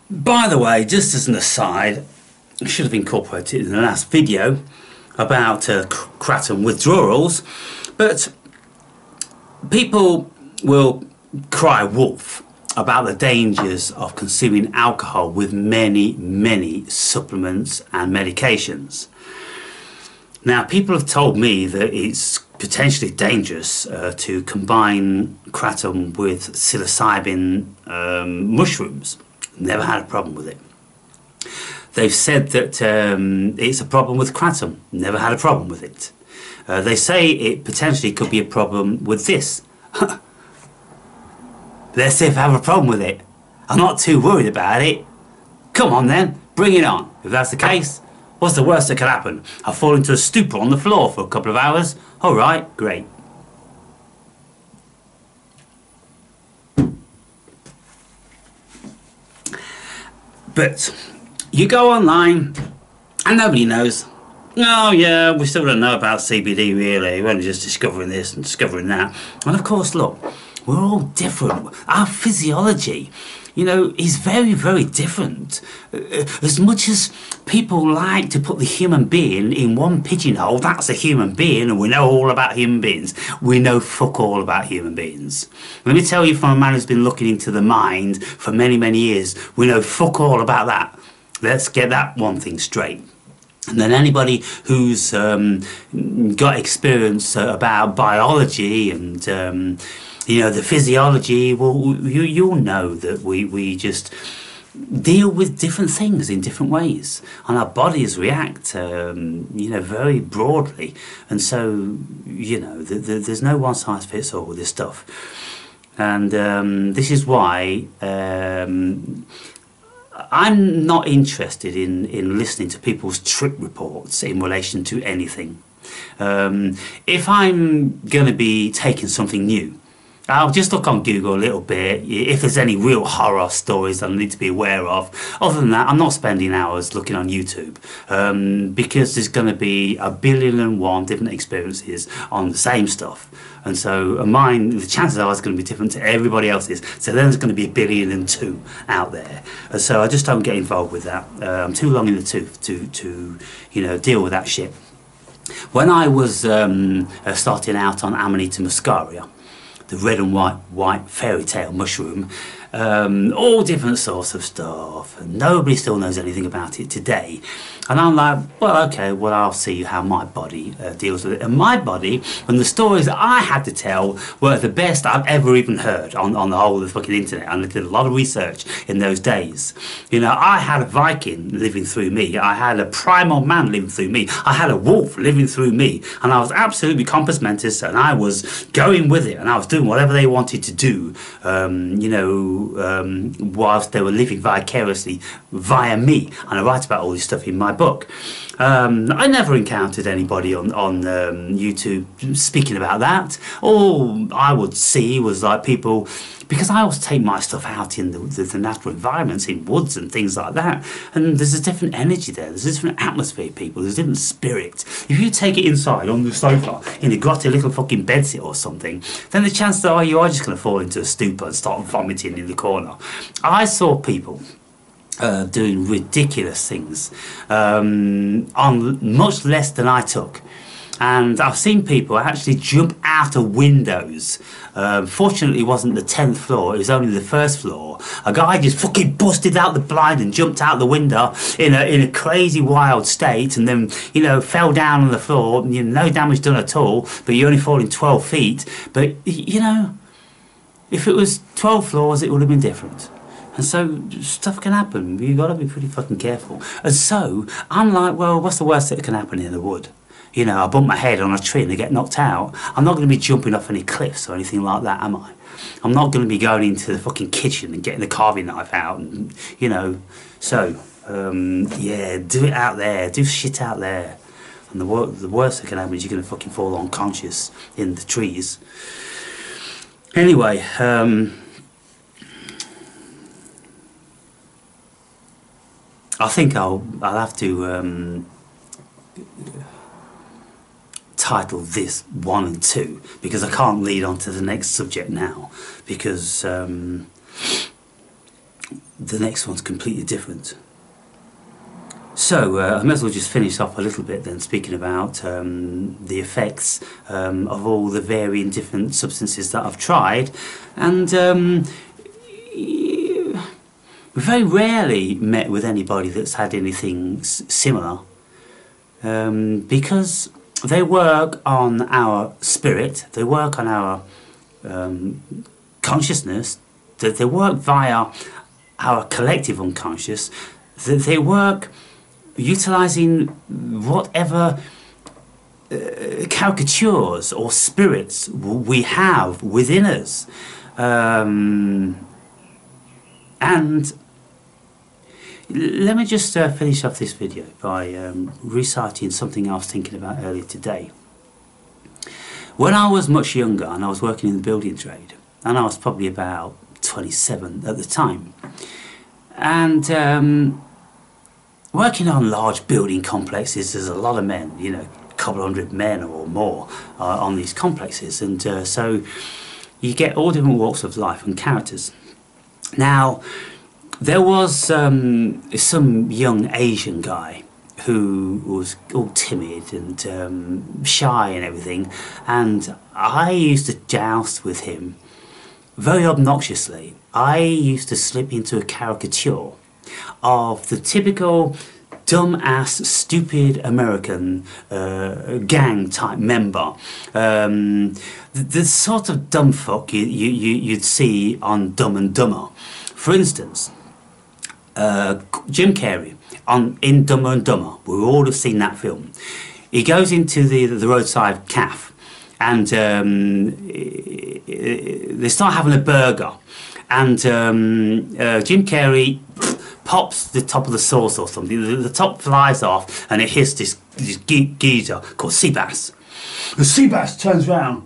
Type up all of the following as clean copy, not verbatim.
By the way, just as an aside, I should have incorporated it in the last video about Kratom withdrawals, but people will cry wolf about the dangers of consuming alcohol with many supplements and medications. Now, people have told me that it's potentially dangerous to combine Kratom with psilocybin mushrooms. Never had a problem with it. They've said that it's a problem with Kratom. Never had a problem with it. They say it potentially could be a problem with this. Let's see if I have a problem with it. I'm not too worried about it. Come on then, bring it on. If that's the case, what's the worst that could happen? I'll fall into a stupor on the floor for a couple of hours. Alright, great. But you go online and nobody knows. Oh yeah, we still don't know about CBD really. We're only just discovering this and discovering that. And of course, look, we're all different. Our physiology, you know, is very different. As much as people like to put the human being in one pigeonhole, that's a human being and we know all about human beings. We know fuck all about human beings. Let me tell you from a man who's been looking into the mind for many years, we know fuck all about that. Let's get that one thing straight. And then anybody who's got experience about biology and you know, the physiology, well, you'll know that we just deal with different things in different ways, and our bodies react, you know, very broadly. And so, you know, there's no one size fits all with this stuff. And this is why I'm not interested in listening to people's trip reports in relation to anything. If I'm going to be taking something new, I'll just look on Google a little bit if there's any real horror stories that I need to be aware of. Other than that, I'm not spending hours looking on YouTube because there's going to be 1,000,000,001 different experiences on the same stuff. And so mine, the chances are it's going to be different to everybody else's. So then there's going to be 1,000,000,002 out there. And so I just don't get involved with that. I'm too long in the tooth to you know, deal with that shit. When I was starting out on Amanita muscaria, the red and white fairy tale mushroom, all different sorts of stuff, and nobody still knows anything about it today. And I'm like, well, okay, well, I'll see how my body deals with it. And my body, and the stories that I had to tell were the best I've ever even heard on the whole of the fucking internet. And I did a lot of research in those days. You know, I had a Viking living through me. I had a primal man living through me. I had a wolf living through me. And I was absolutely compos mentis, and I was going with it, and I was doing whatever they wanted to do, you know, whilst they were living vicariously via me. And I write about all this stuff in my book. I never encountered anybody on YouTube speaking about that. All I would see was like people, because I always take my stuff out in the natural environments, in woods and things like that, and there's a different energy there, there's a different atmosphere, people, there's a different spirit. If you take it inside on the sofa in a grotty little fucking bedsit or something, then the chances are you are just going to fall into a stupor and start vomiting in the corner. I saw people doing ridiculous things on much less than I took. And I've seen people actually jump out of windows. Fortunately, it wasn't the 10th floor, it was only the first floor. A guy just fucking busted out the blind and jumped out the window in a crazy wild state, and then, you know, fell down on the floor. You know, no damage done at all, but you're only falling 12 feet. But, you know, if it was 12 floors, it would have been different. And so stuff can happen. You've got to be pretty fucking careful. And so I'm like, well, what's the worst that can happen in the wood? You know, I bump my head on a tree and I get knocked out. I'm not going to be jumping off any cliffs or anything like that, am I? I'm not going to be going into the fucking kitchen and getting the carving knife out and, you know. So, yeah, do it out there. Do shit out there. And the worst that can happen is you're going to fucking fall unconscious in the trees. Anyway, I think I'll have to title this 1 and 2, because I can't lead on to the next subject now, because the next one's completely different. So I may as well just finish up a little bit then, speaking about the effects of all the varying different substances that I've tried. And we very rarely met with anybody that's had anything similar, because they work on our spirit, they work on our consciousness, they work via our collective unconscious, they work utilising whatever caricatures or spirits we have within us. And let me just finish off this video by reciting something I was thinking about earlier today. When I was much younger and I was working in the building trade, and I was probably about 27 at the time, and working on large building complexes, there's a lot of men, you know, a couple hundred men or more on these complexes, and so you get all different walks of life and characters. Now, there was some young Asian guy who was all timid and shy and everything, and I used to joust with him very obnoxiously. I used to slip into a caricature of the typical dumb-ass, stupid American gang type member, the sort of dumb fuck you'd see on Dumb and Dumber. For instance, Jim Carrey in Dumb and Dumber. We all have seen that film. He goes into the roadside cafe, and they start having a burger, and Jim Carrey pops the top of the sauce or something. The top flies off, and it hits this geezer called Seabass. The Seabass turns round,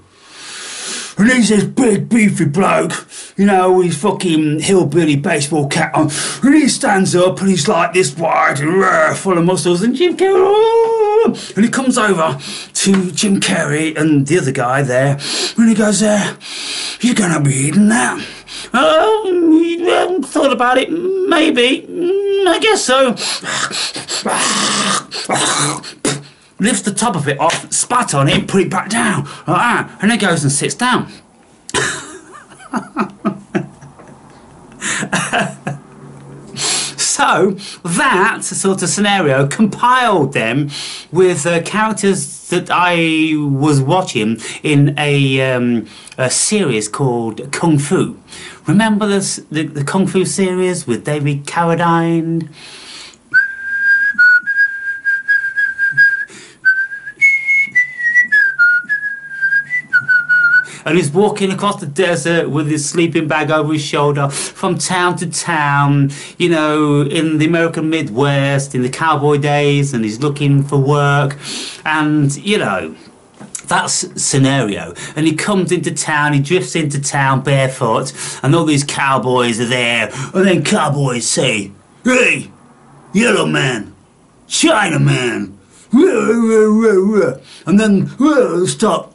and he's this big beefy bloke, you know, with his fucking hillbilly baseball cap on, and he stands up and he's like this wide and full of muscles, and Jim Carrey, and he comes over to Jim Carrey and the other guy there, and he goes, "You're gonna be eating that?" "I haven't thought about it, maybe, I guess so." Lifts the top of it off, spat on it, and put it back down, like that, and then goes and sits down. So that sort of scenario compiled them with characters that I was watching in a series called Kung Fu. Remember the Kung Fu series with David Carradine? And he's walking across the desert with his sleeping bag over his shoulder from town to town, you know, in the American Midwest, in the cowboy days, and he's looking for work, and, you know, that's scenario. And he comes into town, he drifts into town barefoot, and all these cowboys are there, and then cowboys say, "Hey, yellow man, China man," and then start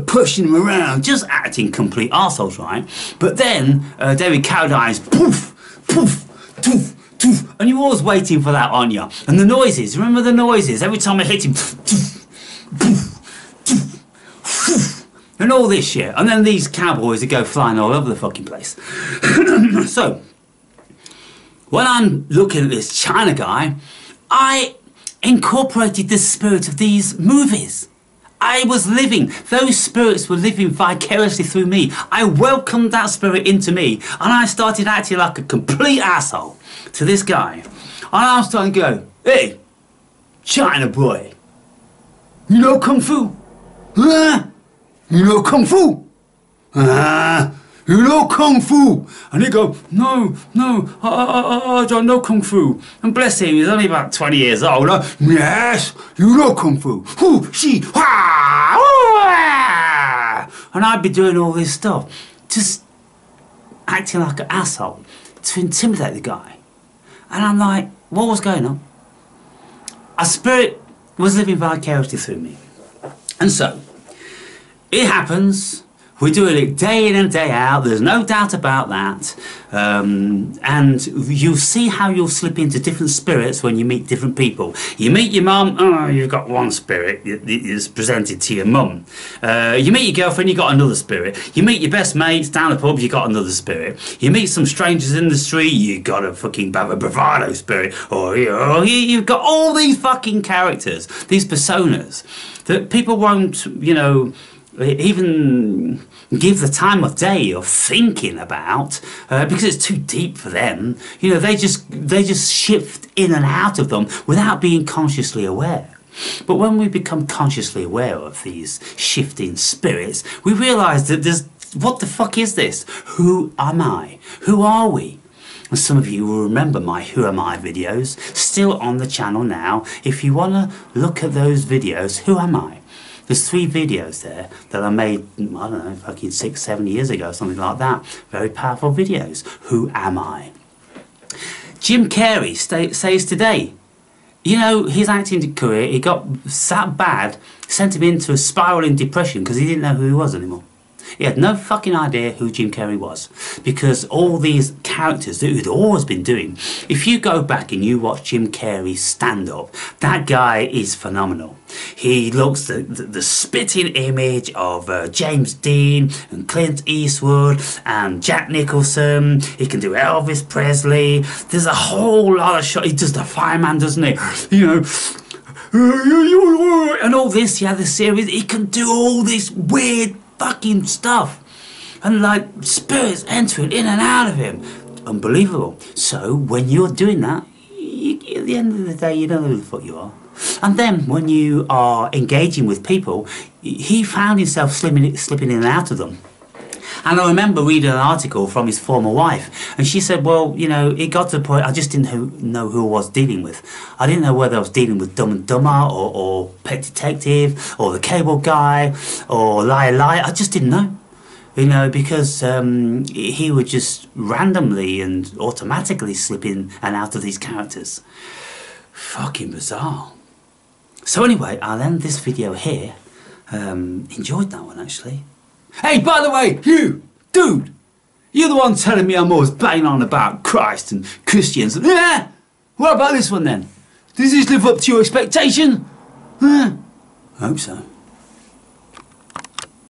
pushing him around, just acting complete arseholes, right? But then David Carradine's poof, poof, toof, toof, and you're always waiting for that, aren't you? And the noises, remember the noises? Every time I hit him, toof, poof, toof, poof, and all this shit. And then these cowboys that go flying all over the fucking place. So, when I'm looking at this China guy, I incorporated the spirit of these movies. I was living, those spirits were living vicariously through me. I welcomed that spirit into me, and I started acting like a complete asshole to this guy. And I was starting to go, "Hey, China boy, you know Kung Fu? Huh? You know Kung Fu? You know Kung Fu?" And he'd go, "No, I don't know Kung Fu." And bless him, he's only about 20 years old. "Yes, you know Kung Fu. Hu, shi, ha, ah." And I'd be doing all this stuff, just acting like an asshole to intimidate the guy. And I'm like, what was going on? A spirit was living vicariously through me. And so, it happens We're doing it day in and day out, there's no doubt about that. And you'll see how you'll slip into different spirits when you meet different people. You meet your mum, oh, you've got one spirit that's presented to your mum. You meet your girlfriend, you've got another spirit. You meet your best mates down the pub, you've got another spirit. You meet some strangers in the street, you've got a fucking bravado spirit. Or you've got all these fucking characters, these personas, that people won't, you know, even give the time of day of thinking about, because it's too deep for them. You know, they just shift in and out of them without being consciously aware. But when we become consciously aware of these shifting spirits, we realise that what the fuck is this? Who am I? Who are we? And some of you will remember my Who Am I videos, still on the channel now. If you want to look at those videos, Who Am I? There's 3 videos there that I made, I don't know, fucking 6-7 years ago, something like that. Very powerful videos. Who am I? Jim Carrey says today, you know, his acting career, he got that bad, sent him into a spiralling depression because he didn't know who he was anymore. He had no fucking idea who Jim Carrey was, because all these characters that he'd always been doing, if you go back and you watch Jim Carrey's stand-up, that guy is phenomenal. He looks the spitting image of James Dean and Clint Eastwood and Jack Nicholson. He can do Elvis Presley. There's a whole lot of shots. He does the fireman, doesn't he? You know, and all this, yeah, the series. He can do all this weird fucking stuff, and like spirits entering in and out of him. Unbelievable. So when you're doing that, at the end of the day, you don't know who the fuck you are. And then when you are engaging with people, he found himself slipping in and out of them. And I remember reading an article from his former wife, and she said, well, you know, it got to the point I just didn't know who I was dealing with. I didn't know whether I was dealing with Dumb and Dumber or Pet Detective or the Cable Guy or Liar Liar. I just didn't know, you know, because he would just randomly and automatically slip in and out of these characters. Fucking bizarre. So anyway, I'll end this video here. Enjoyed that one, actually. Hey, by the way, you, dude, you're the one telling me I'm always banging on about Christ and Christians. Yeah, what about this one then? Does this live up to your expectation? I hope so.